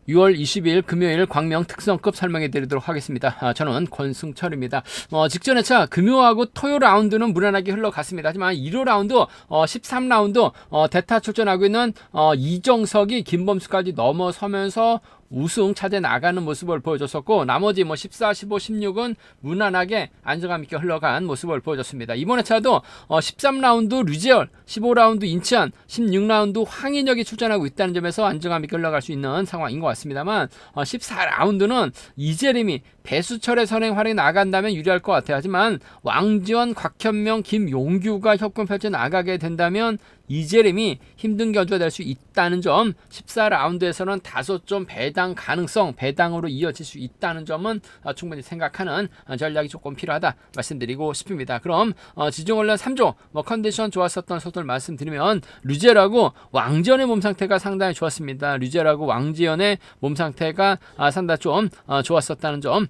6월 20일 금요일 광명 특성급 설명해 드리도록 하겠습니다. 저는 권승철입니다. 직전에 차 금요하고 토요 라운드는 무난하게 흘러갔습니다. 하지만 1호 라운드 13라운드 대타 출전하고 있는 이정석이 김범수까지 넘어서면서 우승 차지해 나가는 모습을 보여줬었고, 나머지 14, 15, 16은 무난하게 안정감 있게 흘러간 모습을 보여줬습니다. 이번 회차도 13라운드 류재열, 15라운드 인치안, 16라운드 황인혁이 출전하고 있다는 점에서 안정감 있게 흘러갈 수 있는 상황인 것 같습니다만, 14라운드는 이재림이 배수철의 선행 활약이 나간다면 유리할 것 같아요. 하지만 왕지원, 곽현명, 김용규가 협공 펼쳐 나가게 된다면 이재림이 힘든 견주가 될 수 있다는 점, 14라운드에서는 다소 좀 배당 가능성, 배당으로 이어질 수 있다는 점은 충분히 생각하는 전략이 조금 필요하다 말씀드리고 싶습니다. 그럼 지중원래 3조 컨디션 좋았었던 소들 말씀드리면, 류재열하고 왕지연의 몸 상태가 상당히 좋았습니다. 류재열하고 왕지연의 몸 상태가 상당히 좀 좋았었다는 점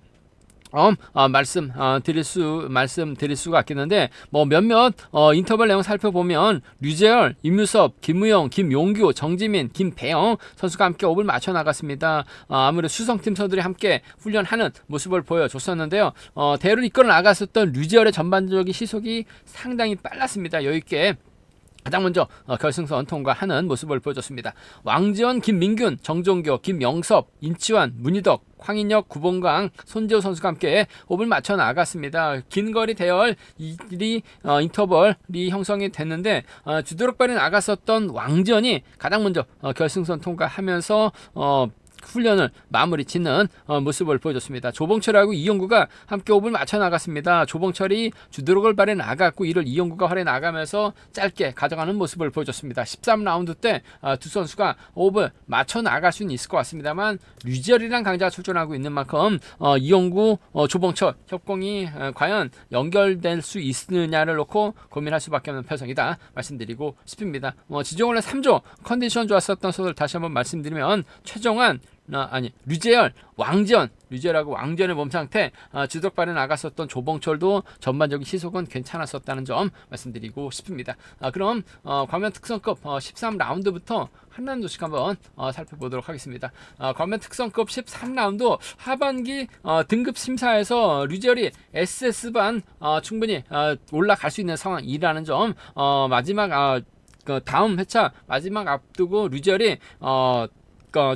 말씀드릴 수가 있겠는데, 몇몇 인터벌 내용 살펴보면 류재열, 임유섭, 김우영, 김용규, 정지민, 김배영 선수가 함께 옵을 맞춰 나갔습니다. 아무래도 수성팀 선수들이 함께 훈련하는 모습을 보여줬었는데요. 대회를 이끌어 나갔었던 류재열의 전반적인 시속이 상당히 빨랐습니다. 여유있게 가장 먼저 결승선 통과하는 모습을 보여줬습니다. 왕지원, 김민균, 정종교, 김영섭, 인치환, 문희덕, 황인혁, 구봉강, 손재호 선수가 함께 옵을 맞춰 나갔습니다. 긴 거리 대열 인터벌이 형성이 됐는데, 주도력발이 나갔었던 왕지원이 가장 먼저 결승선 통과하면서 훈련을 마무리 짓는 모습을 보여줬습니다. 조봉철하고 이영구가 함께 옵을 맞춰 나갔습니다. 조봉철이 주도력을 발휘해 나갔고, 이를 이영구가 활해 나가면서 짧게 가져가는 모습을 보여줬습니다. 13라운드 때 두 선수가 옵을 맞춰 나갈 수는 있을 것 같습니다만, 류재열이랑 강자가 출전하고 있는 만큼 이영구, 조봉철 협공이 과연 연결될 수 있느냐를 놓고 고민할 수밖에 없는 편성이다 말씀드리고 싶습니다. 지종원래 3조 컨디션 좋았었던 소들 다시 한번 말씀드리면, 최종환, 류재열, 왕지연, 류재열하고 왕지연의 몸 상태, 주덕발에 나갔었던 조봉철도 전반적인 시속은 괜찮았었다는 점 말씀드리고 싶습니다. 그럼 광면 특성급 13라운드부터 한 라운드씩 한번 살펴보도록 하겠습니다. 광면 특성급 13라운드 하반기 등급 심사에서 류재열이 SS반 충분히 올라갈 수 있는 상황이라는 점, 마지막 다음 회차 마지막 앞두고 류재열이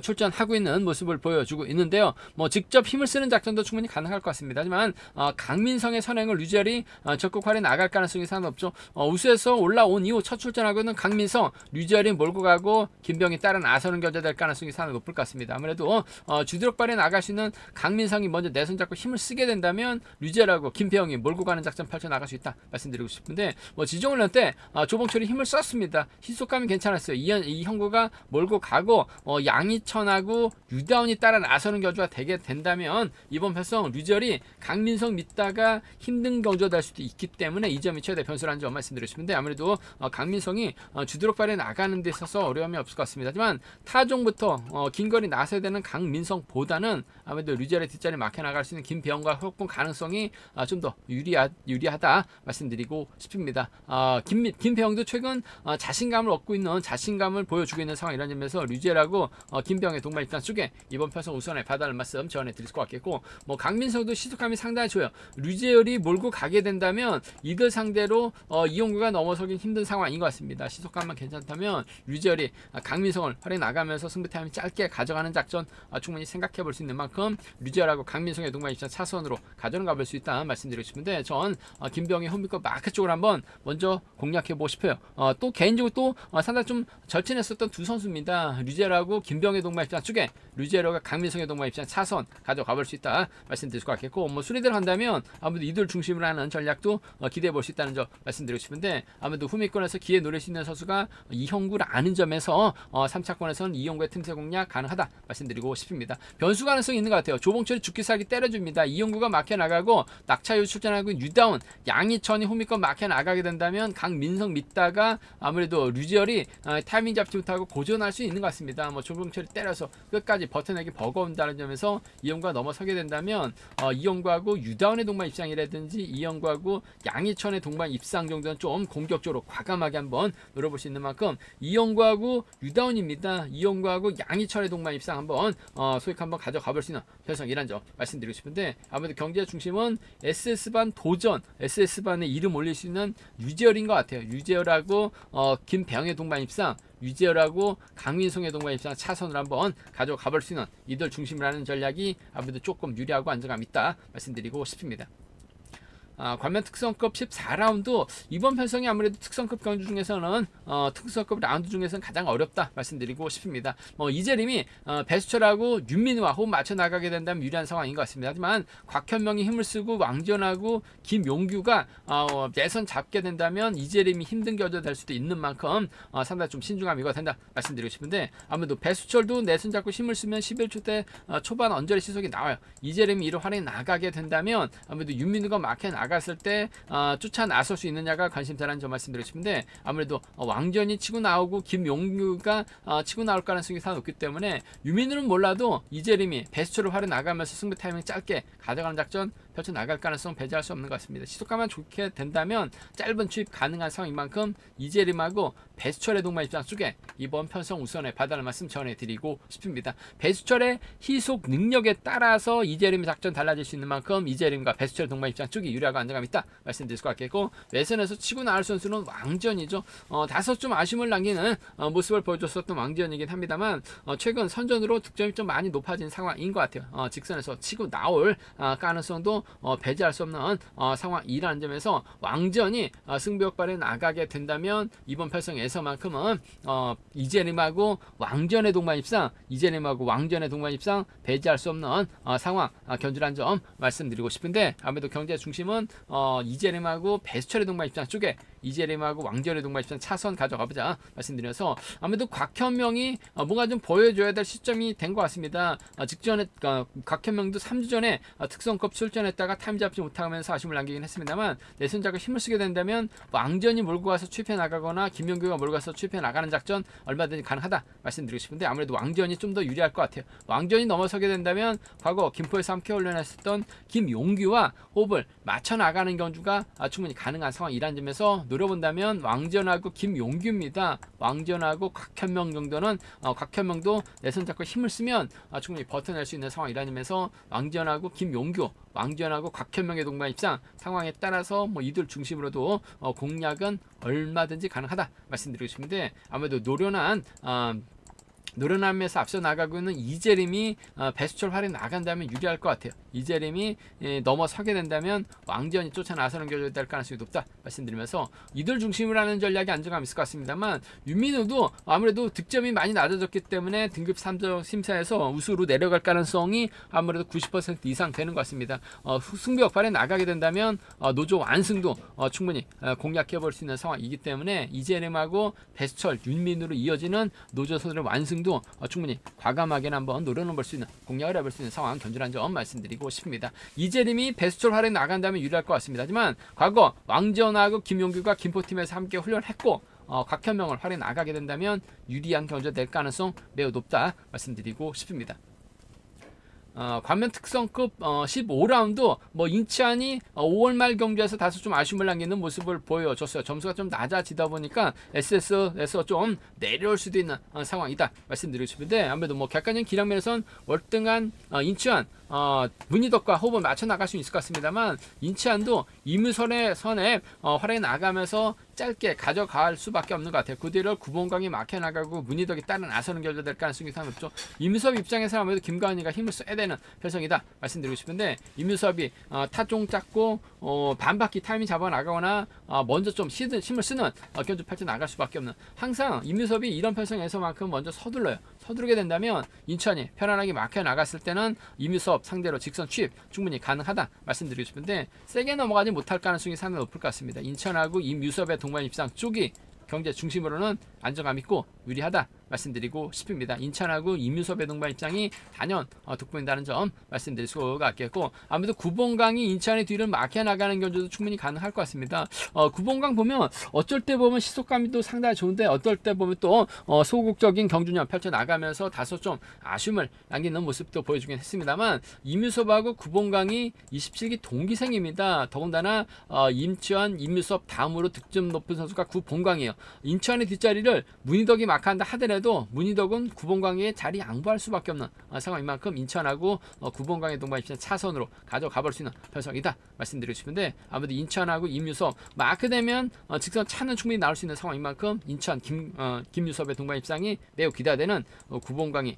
출전하고 있는 모습을 보여주고 있는데요. 직접 힘을 쓰는 작전도 충분히 가능할 것 같습니다. 하지만 강민성의 선행을 류재열이 적극 활용해 나갈 가능성이 상당히 높죠. 우수에서 올라온 이후 첫 출전하고 있는 강민성, 류재열이 몰고 가고 김병이 따라 나서는 견제될 가능성이 상당히 높을 것 같습니다. 아무래도 주도력 발휘해 나갈 수 있는 강민성이 먼저 내손 잡고 힘을 쓰게 된다면 류재열하고 김병이 몰고 가는 작전 펼쳐 나갈 수 있다 말씀드리고 싶은데, 지정훈련 때 조봉철이 힘을 썼습니다. 희속감이 괜찮았어요. 이형구가 몰고 가고 양희천하고 유다운이 따라 나서는 견주가 되게 된다면, 이번 편성 류재열이 강민성 믿다가 힘든 견주가 될 수도 있기 때문에 이 점이 최대 변수라는 점 말씀드리고 싶은데, 아무래도 강민성이 주도력 발휘해 나가는 데 있어서 어려움이 없을 것 같습니다. 하지만 타종부터 긴거리 나서야 되는 강민성보다는 아무래도 류재열의 뒷자리 막혀 나갈 수 있는 김배영과 협공 가능성이 좀 더 유리하다 말씀드리고 싶습니다. 김배영도 최근 자신감을 얻고 있는, 자신감을 보여주고 있는 상황이라는 점에서 류재열하고 김병의 동반 입장 쪽에 이번 편성 우선에 봐달라는 말씀 전해드릴 것 같겠고, 강민성도 시속감이 상당히 좋아요. 류재열이 몰고 가게 된다면 이들 상대로 이용구가 넘어서긴 힘든 상황인 것 같습니다. 시속감만 괜찮다면 류재열이 강민성을 활용해 나가면서 승부타임이 짧게 가져가는 작전 충분히 생각해 볼 수 있는 만큼 류재열하고 강민성의 동반 입장 차선으로 가져가 볼 수 있다 말씀드리고 싶은데, 전 김병의 홈비컵 마크 쪽을 한번 먼저 공략해 보고 싶어요. 또 개인적으로 또 상당히 좀 절친했었던 두 선수입니다. 류재열하고 김병의 동반 입장 쪽에 류재열과 강민성의 동반 입장 차선 가져가 볼 수 있다 말씀드릴 것 같겠고, 수리대로 한다면 아무래도 이들 중심으로 하는 전략도 기대해 볼 수 있다는 점 말씀드리고 싶은데, 아무래도 후미권에서 기회 노릴 수 있는 선수가 이형구를 아는 점에서 3차권에서는 이형구의 틈새 공략 가능하다 말씀드리고 싶습니다. 변수 가능성이 있는 것 같아요. 조봉철이 죽기살기 때려줍니다. 이형구가 막혀 나가고 낙차유 출전하고 유다운, 양희천이 후미권 막혀 나가게 된다면 강민성 믿다가 아무래도 류재열이 타이밍 잡지 못하고 고전할 수 있는 것 같습니다. 조금 조봉철이 때려서 끝까지 버텨내기 버거운다는 점에서 이영구가 넘어서게 된다면 이영구하고 유다운의 동반 입장이라든지 이영구하고 양희천의 동반 입상 정도는 좀 공격적으로 과감하게 한번 노려볼 수 있는 만큼 이영구하고 유다운입니다. 이영구하고 양희천의 동반 입상 한번 소액 한번 가져가 볼 수 있는 편성이란 점 말씀드리고 싶은데, 아무래도 경제 중심은 SS반 도전, SS반에 이름 올릴 수 있는 유재열인 것 같아요. 유재열하고 김배영의 동반 입상, 유재열하고 강민송의 동반 입상 차선을 한번 가져가 볼 수 있는 이들 중심으로 하는 전략이 아무래도 조금 유리하고 안정감 있다 말씀드리고 싶습니다. 관면 특성급 14라운드 이번 편성이 아무래도 특성급 경주 중에서는 특성급 라운드 중에서는 가장 어렵다 말씀드리고 싶습니다. 이재림이 배수철하고 윤민우와 호흡 맞춰 나가게 된다면 유리한 상황인 것 같습니다. 하지만 곽현명이 힘을 쓰고 왕전하고 김용규가 예선 잡게 된다면 이재림이 힘든 겨자 될 수도 있는 만큼 상당히 좀 신중함이 이거 된다 말씀드리고 싶은데, 아무래도 배수철도 내선 잡고 힘을 쓰면 11초 때 초반 언저리 시속이 나와요. 이재림이 이를 활용해 나가게 된다면 아무래도 윤민우가 막혀 나갔을 때 쫓아 나설 수 있느냐가 관심사라는 점 말씀드리고 싶은데, 아무래도 왕전이 치고 나오고 김용규가 치고 나올 가능성이 상당히 높기 때문에 유민우는 몰라도 이재림이 배수철을 활용 나가면서 승부 타이밍 짧게 가져가는 작전 펼쳐 나갈 가능성 배제할 수 없는 것 같습니다. 시속감만 좋게 된다면 짧은 추입 가능한 상황인 만큼 이재림하고 배수철의 동반 입장 쪽에 이번 편성 우선에 봐달라는 말씀 전해드리고 싶습니다. 배수철의 희속 능력에 따라서 이재림의 작전 달라질 수 있는 만큼 이재림과 배수철의 동반 입장 쪽이 유리하고 안정감 있다 말씀드릴 것 같겠고, 외선에서 치고 나올 선수는 왕전이죠. 다소 좀 아쉬움을 남기는 모습을 보여줬었던 왕전이긴 합니다만 최근 선전으로 득점이 좀 많이 높아진 상황인 것 같아요. 직선에서 치고 나올 가능성도 배제할 수 없는 상황이라는 점에서 왕전이 승부 역발에 나가게 된다면 이번 편성에서만큼은 이재림하고 왕전의 동반 입상, 이재림하고 왕전의 동반 입상 배제할 수 없는 상황 견주란 점 말씀드리고 싶은데, 아무래도 경제 중심은 이재림하고 배수철의 동반 입장 쪽에 이재림하고 왕전의 동반 입장 차선 가져가보자 말씀드려서, 아무래도 곽현명이 뭔가 좀 보여줘야 될 시점이 된 것 같습니다. 직전에 곽현명도 3주 전에 특성급 출전했다가 타임 잡지 못하면서 아쉬움을 남기긴 했습니다만, 내선작을 힘을 쓰게 된다면 왕전이 몰고 가서 추입해 나가거나 김용규가 몰고 가서 추입해 나가는 작전 얼마든지 가능하다 말씀드리고 싶은데, 아무래도 왕전이 좀 더 유리할 것 같아요. 왕전이 넘어서게 된다면 과거 김포에서 함께 훈련했었던 김용규와 호흡을 맞춰 나가는 경주가 충분히 가능한 상황이라는 점에서 노려본다면 왕전하고 김용규입니다. 왕전하고 곽현명 정도는 곽현명도 내선 잡고 힘을 쓰면 충분히 버텨낼 수 있는 상황이라는 점에서 왕전하고 김용규, 왕전하고 곽현명의 동반 입상 상황에 따라서 이들 중심으로도 공략은 얼마든지 가능하다 말씀드리고 싶은데, 아무래도 노련함에서 앞서 나가고 있는 이재림이 배수철 활에 나간다면 유리할 것 같아요. 이재림이 넘어서게 된다면 왕전이 쫓아 나서는 결과가 될 가능성이 높다 말씀드리면서 이들 중심으로 하는 전략이 안정감 있을 것 같습니다만, 윤민우도 아무래도 득점이 많이 낮아졌기 때문에 등급 3점 심사에서 우수로 내려갈 가능성이 아무래도 90% 이상 되는 것 같습니다. 승부 역할에 나가게 된다면 노조 완승도 충분히 공략해 볼 수 있는 상황이기 때문에 이재림하고 배수철, 윤민우로 이어지는 노조 선수들의 완승도 충분히 과감하게 한번 노려볼 수 있는, 공략을 해볼 수 있는 상황 견주란 점 말씀드리고 싶습니다. 이재림이 배수철 활에 나간다면 유리할 것 같습니다. 하지만 과거 왕전하고 김용규가 김포팀에서 함께 훈련했고 곽현명을 활에 나가게 된다면 유리한 경주가 될 가능성 매우 높다 말씀드리고 싶습니다. 관면 특성급 15라운드 인치안이 5월 말 경주에서 다소 좀 아쉬움을 남기는 모습을 보여줬어요. 점수가 좀 낮아지다 보니까 SS에서 좀 내려올 수도 있는 상황이다 말씀드리고 싶은데, 아무래도 객관적인 기량면에선 월등한 인치안 문희덕과 호흡을 맞춰 나갈 수 있을 것 같습니다만, 인치안도 이무선의 선에 활에 나가면서 짧게 가져갈 수밖에 없는 것 같아요. 그 뒤를 구봉강이 막혀 나가고 문희덕이 따라 나서는 결과 될 가능성이 상당히 높죠. 이무섭 입장에서 아무래도 김가은이가 힘을 써야 되는 편성이다 말씀드리고 싶은데, 이무섭이 타종 잡고 반바퀴 타이밍 잡아 나가거나 먼저 좀 힘을 쓰는 견주 펼쳐 나갈 수밖에 없는, 항상 이무섭이 이런 편성에서만큼 먼저 서둘러요. 서두르게 된다면 인천이 편안하게 막혀 나갔을 때는 이무섭 상대로 직선 취입 충분히 가능하다 말씀드리고 싶은데, 세게 넘어가지 못할 가능성이 상당히 높을 것 같습니다. 인천하고 이무섭의 동반 입상 쪽이 경제 중심으로는 안정감 있고 유리하다 말씀드리고 싶습니다. 인천하고 임유섭의 동반 입장이 단연 돋보인다는 점 말씀드릴 수가 있겠고, 아무래도 구봉강이 인천의 뒤를 막혀 나가는 견주도 충분히 가능할 것 같습니다. 구봉강 보면 어쩔 때 보면 시속감이 또 상당히 좋은데 어떨 때 보면 또 소극적인 경주년 펼쳐 나가면서 다소 좀 아쉬움을 남기는 모습도 보여주긴 했습니다만, 임유섭하고 구봉강이 27기 동기생입니다. 더군다나 임치환, 임유섭 다음으로 득점 높은 선수가 구봉강이에요. 인천의 뒷자리를 문희덕이 마크한다 하더라도 문희덕은 구봉강의 자리 양보할 수밖에 없는 상황인 만큼 인천하고 구봉강의 동반 입장 차선으로 가져가 볼 수 있는 편성이다 말씀드리고 싶은데, 아무래도 인천하고 임유섭 마크되면 직선 차는 충분히 나올 수 있는 상황인 만큼 인천 김유섭의 동반 입장이 매우 기대되는 구봉강이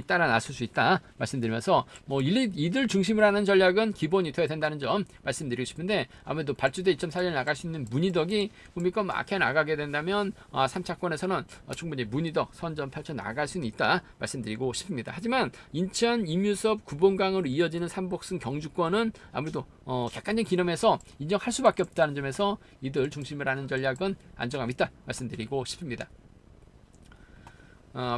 따라 나설 수 있다 말씀드리면서, 이들 중심으로 하는 전략은 기본이 되어야 된다는 점 말씀드리고 싶은데, 아무래도 발주대 2.4를 나갈 수 있는 문희덕이 구미권 막혀 나가게 된다면 3차권에서는 충분히 문희덕 선전 펼쳐 나갈 수는 있다 말씀드리고 싶습니다. 하지만 인천, 임유섭, 구봉강으로 이어지는 3복승 경주권은 아무래도 객관적 기념에서 인정할 수밖에 없다는 점에서 이들 중심으로 하는 전략은 안정감 있다 말씀드리고 싶습니다.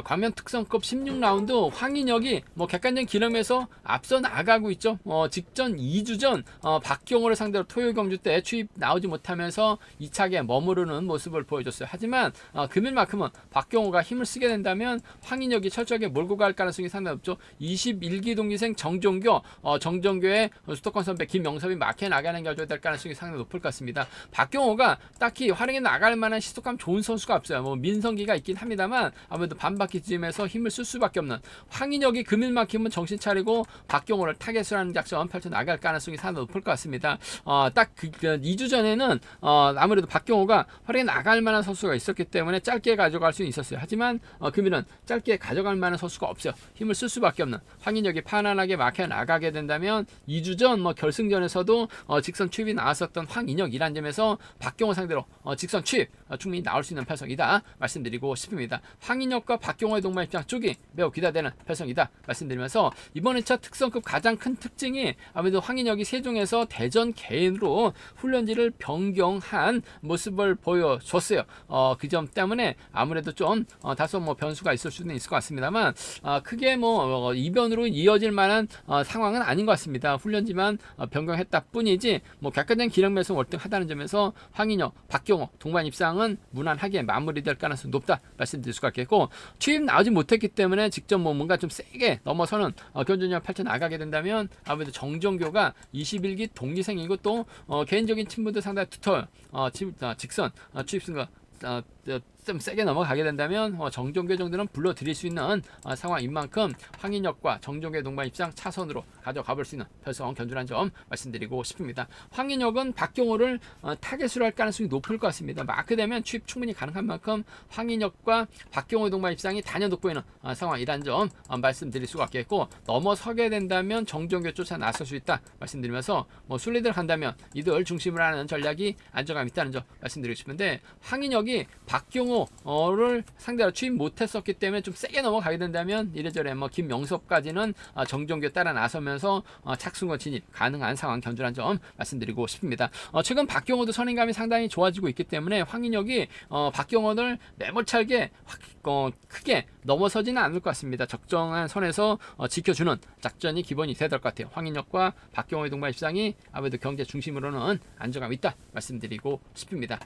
광면 특성급 16라운드 황인혁이 객관적 기념에서 앞서 나가고 있죠. 직전 2주 전 박경호를 상대로 토요 경주 때 추입 나오지 못하면서 2차기에 머무르는 모습을 보여줬어요. 하지만 금일만큼은 박경호가 힘을 쓰게 된다면 황인혁이 철저하게 몰고 갈 가능성이 상당히 높죠. 21기 동기생 정정교의 수도권 선배 김영섭이 막혀 나가는 결정이 될 가능성이 상당히 높을 것 같습니다. 박경호가 딱히 활용해 나갈 만한 시속감 좋은 선수가 없어요. 민성기가 있긴 합니다만 아무래도 반바퀴쯤에서 힘을 쓸 수밖에 없는 황인혁이 금일만큼은 정신 차리고 박경호를 타겟으로 하는 작전 펼쳐 나갈 가능성이 상당히 높을 것 같습니다. 딱 2주 전에는 아무래도 박경호가 활용해 나갈 만한 선수가 있었기 때문에 짧게 가져갈 수는 있었어요. 하지만 금일은 짧게 가져갈 만한 선수가 없어요. 힘을 쓸 수밖에 없는 황인혁이 편안하게 막혀 나가게 된다면 2주 전 결승전에서도 직선 추입이 나왔었던 황인혁이라는 점에서 박경호 상대로 직선 추입 충분히 나올 수 있는 편성이다 말씀드리고 싶습니다. 황인혁과 박경호의 동반 입장 쪽이 매우 기대되는 편성이다 말씀드리면서, 이번 2차 특성급 가장 큰 특징이 아무래도 황인혁이 세종에서 대전 개인으로 훈련지를 변경한 모습을 보여줬어요. 그 점 때문에 아무래도 좀 다소 변수가 있을 수는 있을 것 같습니다만, 크게 이변으로 이어질 만한 상황은 아닌 것 같습니다. 훈련지만 변경했다 뿐이지 객관적인 기량면에서 월등하다는 점에서 황인혁, 박경호 동반 입상은 무난하게 마무리될 가능성이 높다 말씀드릴 수가 있겠고, 추입 나오지 못했기 때문에 직접 뭔가 좀 세게 넘어서는 견주력 펼쳐 나가게 된다면 아무래도 정정교가 21기 동기생이고 또 개인적인 친분도 상당히 두터워요. 직선 추입승과 좀 세게 넘어가게 된다면 정종교 정도는 불러들일 수 있는 상황인 만큼 황인혁과 정종교의 동반 입상 차선으로 가져가 볼 수 있는 편성 견주란 점 말씀드리고 싶습니다. 황인혁은 박경호를 타겟으로 할 가능성이 높을 것 같습니다. 마크되면 추입 충분히 가능한 만큼 황인혁과 박경호의 동반 입상이 단연 돋보이는 상황이란 점 말씀드릴 수가 있겠고, 넘어서게 된다면 정종교 쫓아 나설 수 있다 말씀드리면서, 순리대로 간다면 이들 중심으로 하는 전략이 안정감 있다는 점 말씀드리고 싶은데, 황인혁이 박경호를 상대로 추입 못했었기 때문에 좀 세게 넘어가게 된다면 이래저래 김명섭까지는 정종교 따라 나서면서 착순권 진입 가능한 상황 견주란 점 말씀드리고 싶습니다. 최근 박경호도 선행감이 상당히 좋아지고 있기 때문에 황인혁이 박경호를 매몰차게 크게 넘어서지는 않을 것 같습니다. 적정한 선에서 지켜주는 작전이 기본이 돼야 될 것 같아요. 황인혁과 박경호의 동반 입상이 아무래도 경제 중심으로는 안정감 있다 말씀드리고 싶습니다.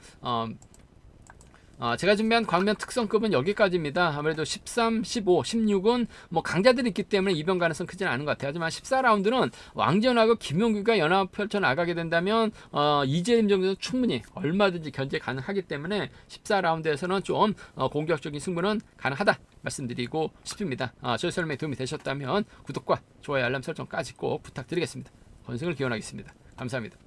제가 준비한 광면 특성급은 여기까지입니다. 아무래도 13, 15, 16은 강자들이 있기 때문에 이변 가능성 크지는 않은 것 같아요. 하지만 14라운드는 왕전하고 김용규가 연합 펼쳐 나가게 된다면 이재림 정도는 충분히 얼마든지 견제 가능하기 때문에 14라운드에서는 좀 공격적인 승부는 가능하다 말씀드리고 싶습니다. 저희 설명에 도움이 되셨다면 구독과 좋아요, 알람 설정까지 꼭 부탁드리겠습니다. 건승을 기원하겠습니다. 감사합니다.